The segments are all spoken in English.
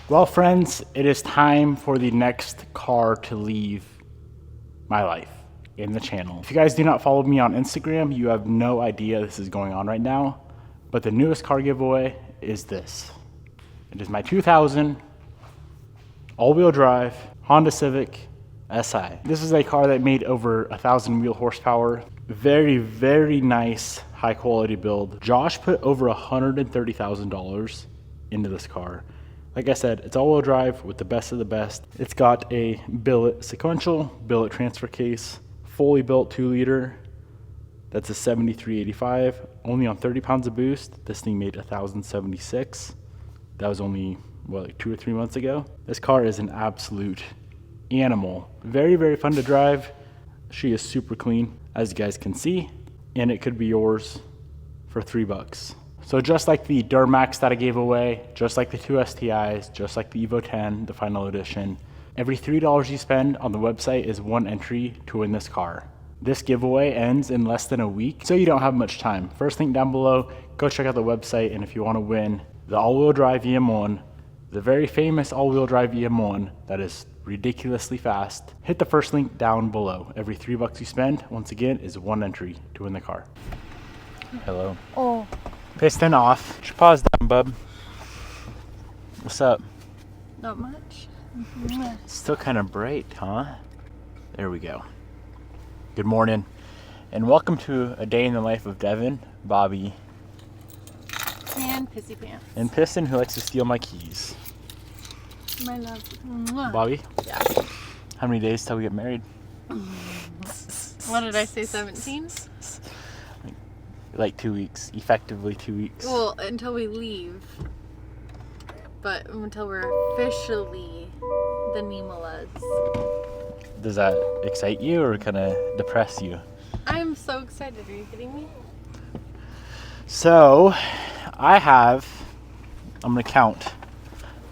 Well, friends, it is time for the next car to leave my life in the channel. If you guys do not follow me on Instagram, you have no idea this is going on right now. But the newest car giveaway is this. It is my 2000 all-wheel drive Honda Civic SI. This is a car that made over 1,000 wheel horsepower. Very, very nice, high quality build. Josh put over $130,000 into this car. Like I said, it's all-wheel drive with the best of the best. It's got a billet sequential, billet transfer case, fully built 2-liter. That's a 7385, only on 30 pounds of boost. This thing made 1,076. That was only, what, like 2 or 3 months ago? This car is an absolute animal. Very, very fun to drive. She is super clean, as you guys can see, and it could be yours for $3. So just like the Duramax that I gave away, just like the 2 STIs, just like the Evo 10, the final edition, every $3 you spend on the website is 1 entry to win this car. This giveaway ends in less than a week, so you don't have much time. First link down below, go check out the website, and if you want to win the all-wheel drive EM1, the very famous all-wheel drive EM1 that is ridiculously fast, hit the first link down below. Every $3 you spend, once again, is 1 entry to win the car. Hello. Oh. Piston off. Just pause down, bub. What's up? Not much. Still kind of bright, huh? There we go. Good morning, and welcome to a day in the life of Devin, Bobby, And Pissy Pants. and Piston, who likes to steal my keys. My love. Mwah. Bobby, Yeah. how many days till we get married? What did I say, 17? Like 2 weeks, effectively 2 weeks. Well, until we leave. But until we're officially the Niemelas. Does that excite you or kind of depress you? I'm so excited. Are you kidding me? So, I'm gonna count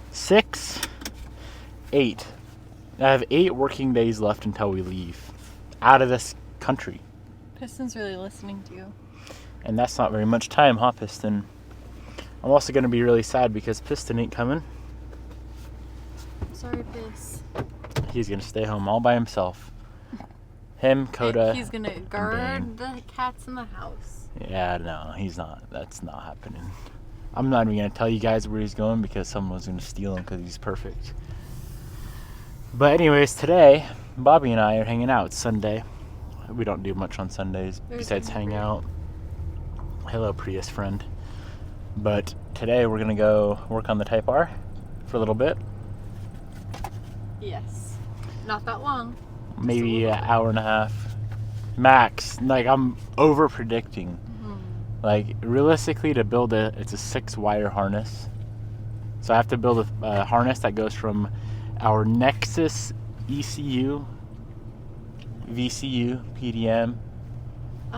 6, 8. I have 8 working days left until we leave out of this country. Piston's really listening to you. And that's not very much time, huh, Piston? I'm also gonna be really sad because Piston ain't coming. Sorry, Piss. He's gonna stay home all by himself. Him, Coda. He's gonna guard the cats in the house. Yeah, no, he's not. That's not happening. I'm not even gonna tell you guys where he's going because someone's gonna steal him because he's perfect. But anyways, today, Bobby and I are hanging out. It's Sunday. We don't do much on Sundays besides hang out. Hello, Prius friend. But today we're gonna go work on the Type R for a little bit. Yes. Not that long. Maybe an hour and a half max. Like, I'm over predicting. Like, realistically, to build it's a 6-wire harness. So I have to build a harness that goes from our Nexus ECU, VCU, PDM,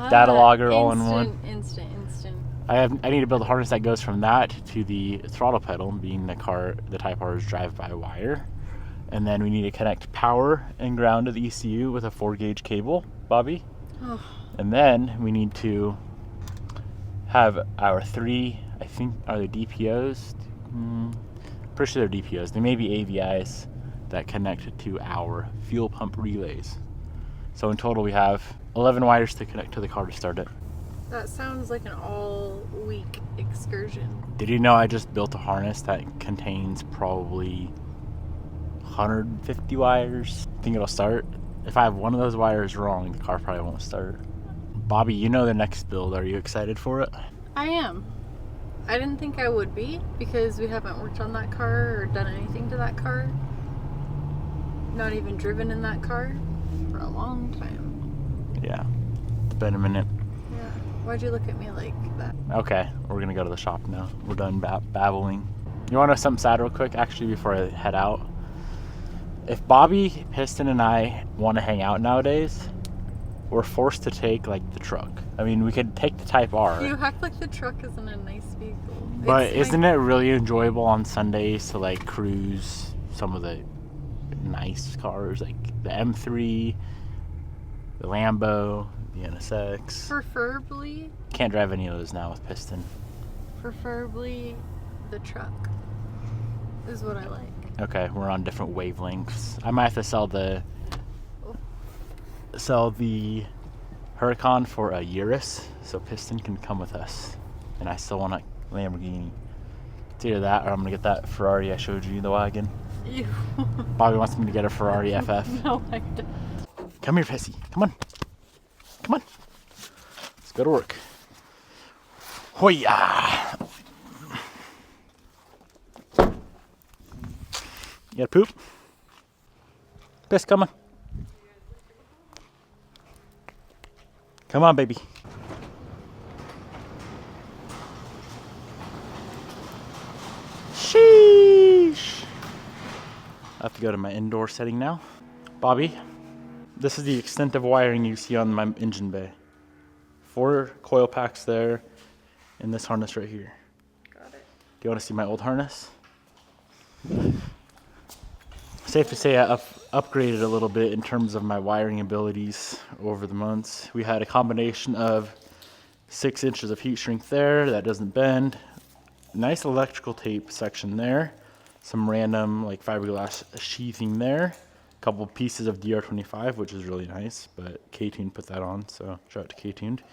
data logger all in one. Instant. I need to build a harness that goes from that to the throttle pedal, being the Type R is drive-by-wire. And then we need to connect power and ground to the ECU with a 4-gauge cable, Bobby. Oh. And then we need to have our 3, I think, are they DPOs? Pretty sure they're DPOs. They may be AVIs that connect to our fuel pump relays. So in total we have 11 wires to connect to the car to start it. That sounds like an all-week excursion. Did you know I just built a harness that contains probably 150 wires? Think it'll start? If I have one of those wires wrong, the car probably won't start. Bobby, you know the next build. Are you excited for it? I am. I didn't think I would be because we haven't worked on that car or done anything to that car. Not even driven in that car for a long time. Yeah. It's been a minute. Yeah. Why'd you look at me like that? Okay, we're gonna go to the shop now. We're done babbling. You wanna know something sad real quick? Actually, before I head out. If Bobby, Piston, and I want to hang out nowadays, we're forced to take, like, the truck. I mean, we could take the Type R. You act like the truck isn't a nice vehicle. But isn't it really enjoyable on Sundays to, like, cruise some of the nice cars? Like the M3, the Lambo, the NSX. Preferably. Can't drive any of those now with Piston. Preferably the truck. is what I like. Okay, we're on different wavelengths. I might have to sell the Huracan for a Urus, so Piston can come with us. And I still want a Lamborghini. It's either that or I'm gonna get that Ferrari I showed you, the wagon. Ew. Bobby wants me to get a Ferrari FF. No, I don't. Come here, Pissy. Come on. Come on. Let's go to work. Hoya! You gotta poop? Piss, come on. Come on, baby. Sheesh. I have to go to my indoor setting now. Bobby, this is the extent of wiring you see on my engine bay. 4 coil packs there, and this harness right here. Got it. Do you want to see my old harness? Safe to say I upgraded a little bit in terms of my wiring abilities over the months. We had a combination of 6 inches of heat shrink there that doesn't bend, nice electrical tape section there, some random like fiberglass sheathing there, a couple pieces of DR25, which is really nice, but K-Tuned put that on, so shout out to K-Tuned.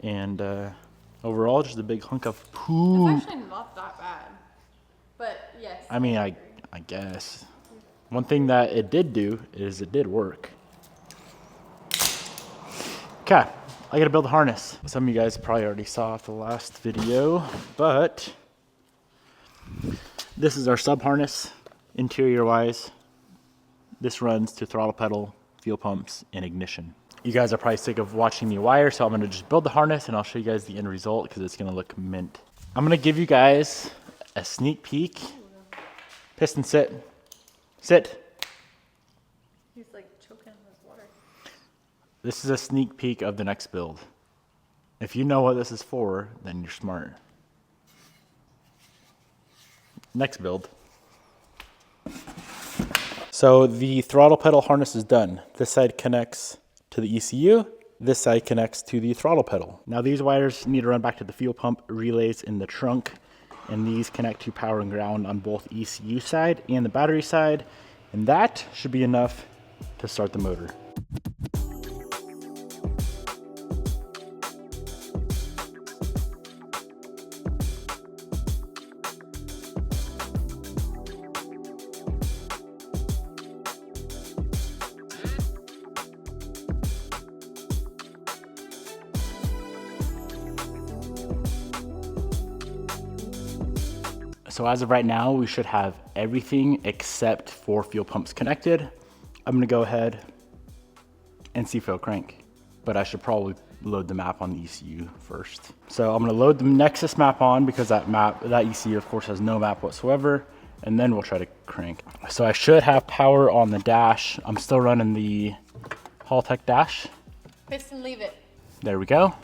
And overall, just a big hunk of poo. It's actually not that bad. But yes. I mean, I guess. One thing that it did do is it did work. Okay, I gotta build a harness. Some of you guys probably already saw the last video, but this is our sub harness, interior wise. This runs to throttle pedal, fuel pumps, and ignition. You guys are probably sick of watching me wire, so I'm gonna just build the harness and I'll show you guys the end result because it's gonna look mint. I'm gonna give you guys a sneak peek. Piston, sit. Sit. He's like choking on his water. This is a sneak peek of the next build. If you know what this is for, then you're smart. Next build. So the throttle pedal harness is done. This side connects to the ECU. This side connects to the throttle pedal. Now these wires need to run back to the fuel pump relays in the trunk, and these connect to power and ground on both ECU side and the battery side, and that should be enough to start the motor. So as of right now, we should have everything except for fuel pumps connected. I'm gonna go ahead and see if it'll crank, but I should probably load the map on the ECU first. So I'm gonna load the Nexus map on because that ECU of course has no map whatsoever, and then we'll try to crank. So I should have power on the dash. I'm still running the Haltech dash. Piston, leave it. There we go.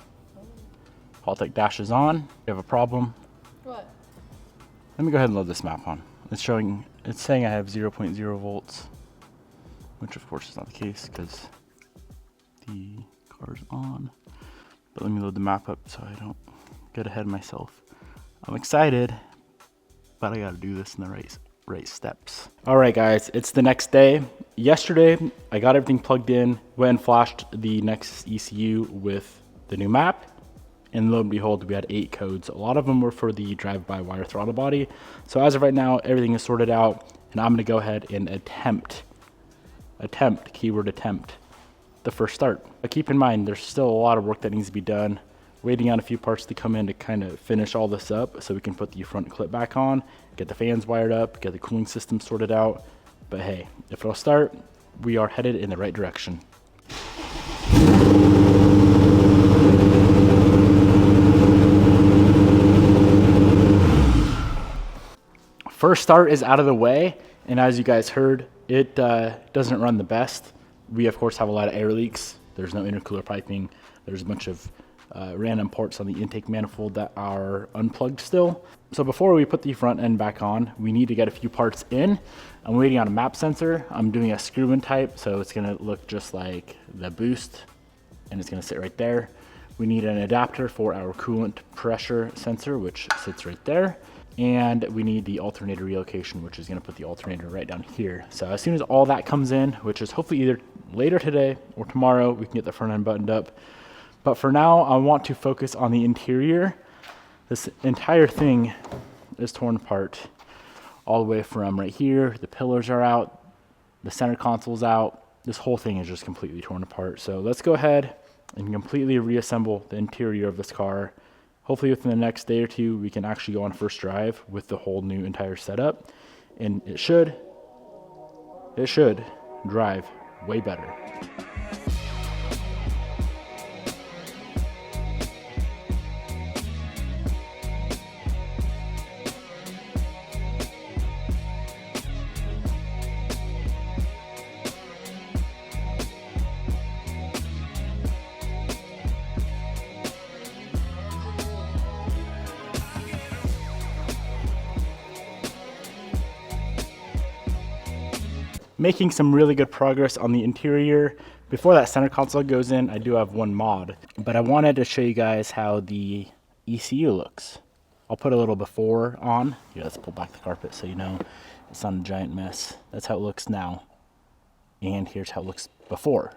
Haltech dash is on. We have a problem. What? Let me go ahead and load this map on. It's saying I have 0.0 volts, which of course is not the case because the car's on. But let me load the map up so I don't get ahead of myself. I'm excited, but I gotta do this in the right steps. All right guys, it's the next day. Yesterday, I got everything plugged in, went and flashed the Nexus ECU with the new map. And lo and behold, we had 8 codes. A lot of them were for the drive-by-wire throttle body. So as of right now, everything is sorted out, and I'm gonna go ahead and attempt, keyword attempt, the first start. But keep in mind, there's still a lot of work that needs to be done. Waiting on a few parts to come in to kind of finish all this up so we can put the front clip back on, get the fans wired up, get the cooling system sorted out. But hey, if it'll start, we are headed in the right direction. First start is out of the way, and as you guys heard, it doesn't run the best. We of course have a lot of air leaks. There's no intercooler piping. There's a bunch of random ports on the intake manifold that are unplugged still. So before we put the front end back on, we need to get a few parts in. I'm waiting on a map sensor. I'm doing a screw-in type, so it's gonna look just like the boost, and it's gonna sit right there. We need an adapter for our coolant pressure sensor, which sits right there. and we need the alternator relocation, which is going to put the alternator right down here. So as soon as all that comes in, which is hopefully either later today or tomorrow, we can get the front end buttoned up. But for now, I want to focus on the interior. This entire thing is torn apart all the way from right here. The pillars are out, the center console's out. This whole thing is just completely torn apart. So let's go ahead and completely reassemble the interior of this car. Hopefully within the next day or two, we can actually go on first drive with the whole new entire setup. And it should drive way better. Making some really good progress on the interior. Before that center console goes in, I do have one mod, but I wanted to show you guys how the ECU looks. I'll put a little before on. Here, let's pull back the carpet so you know it's not a giant mess. That's how it looks now. And here's how it looks before.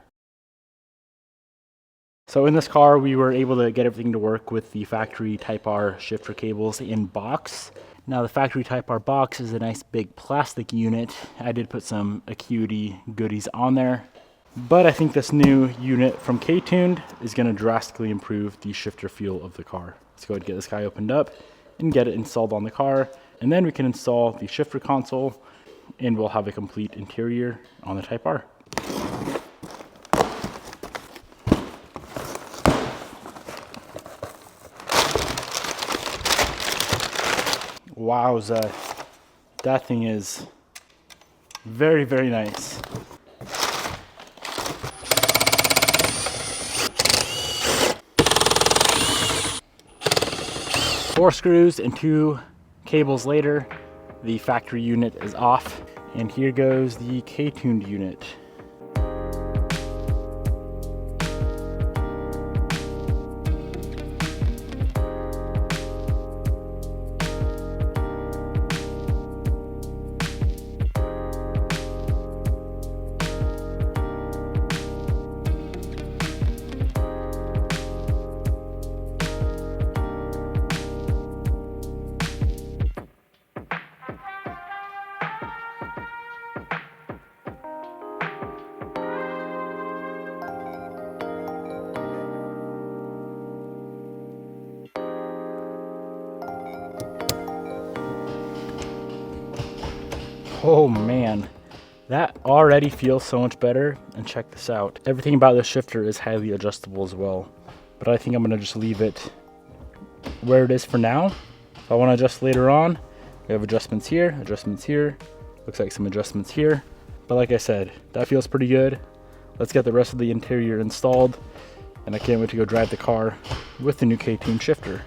So in this car, we were able to get everything to work with the factory Type R shifter cables in box. Now the factory Type R box is a nice big plastic unit. I did put some Acuity goodies on there, but I think this new unit from K-Tuned is going to drastically improve the shifter feel of the car. Let's go ahead and get this guy opened up and get it installed on the car, and then we can install the shifter console and we'll have a complete interior on the Type R. Wowza, that thing is very, very nice. Four screws and two cables later, the factory unit is off, and here goes the K-Tuned unit. Oh man, that already feels so much better. And check this out. Everything about this shifter is highly adjustable as well. But I think I'm gonna just leave it where it is for now. If I wanna adjust later on, we have adjustments here, looks like some adjustments here. But like I said, that feels pretty good. Let's get the rest of the interior installed. And I can't wait to go drive the car with the new K-Tuned shifter.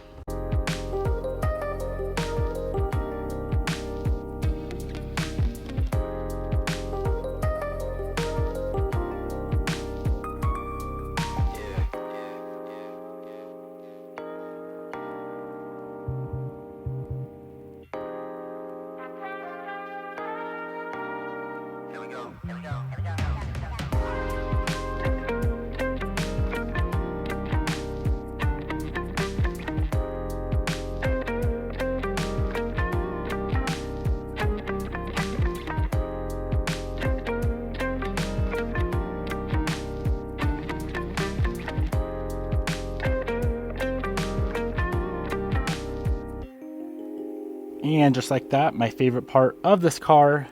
And just like that, my favorite part of this car,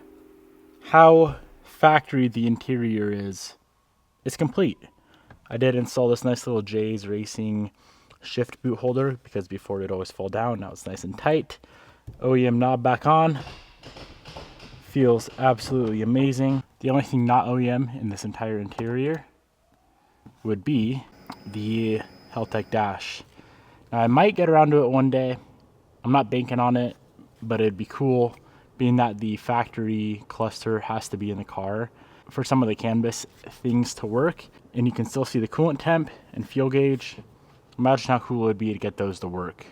how factory the interior is. It's complete. I did install this nice little J's Racing shift boot holder because before it'd always fall down. Now it's nice and tight. OEM knob back on. Feels absolutely amazing. The only thing not OEM in this entire interior would be the Heltec dash. Now I might get around to it one day. I'm not banking on it, but it'd be cool being that the factory cluster has to be in the car for some of the canvas things to work, and you can still see the coolant temp and fuel gauge. Imagine how cool it would be to get those to work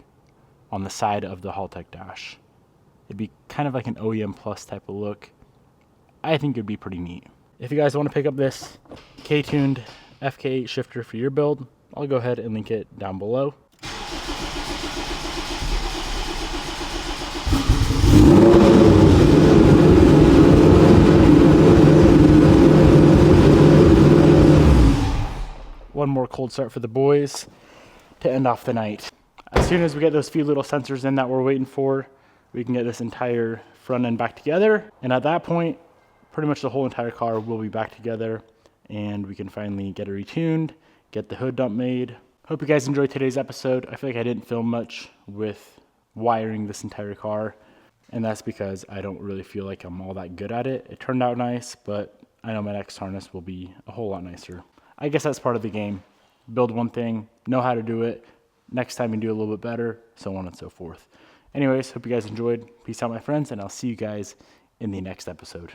on the side of the Heltec dash. It'd be kind of like an OEM Plus type of look. I think it'd be pretty neat. If you guys want to pick up this K-tuned FK8 shifter for your build, I'll go ahead and link it down below. One more cold start for the boys to end off the night. As soon as we get those few little sensors in that we're waiting for, we can get this entire front end back together. And at that point, pretty much the whole entire car will be back together and we can finally get it retuned, get the hood dump made. Hope you guys enjoyed today's episode. I feel like I didn't film much with wiring this entire car, and that's because I don't really feel like I'm all that good at it. It turned out nice, but I know my next harness will be a whole lot nicer. I guess that's part of the game. Build one thing, know how to do it. Next time you do a little bit better, so on and so forth. Anyways, hope you guys enjoyed. Peace out, my friends, and I'll see you guys in the next episode.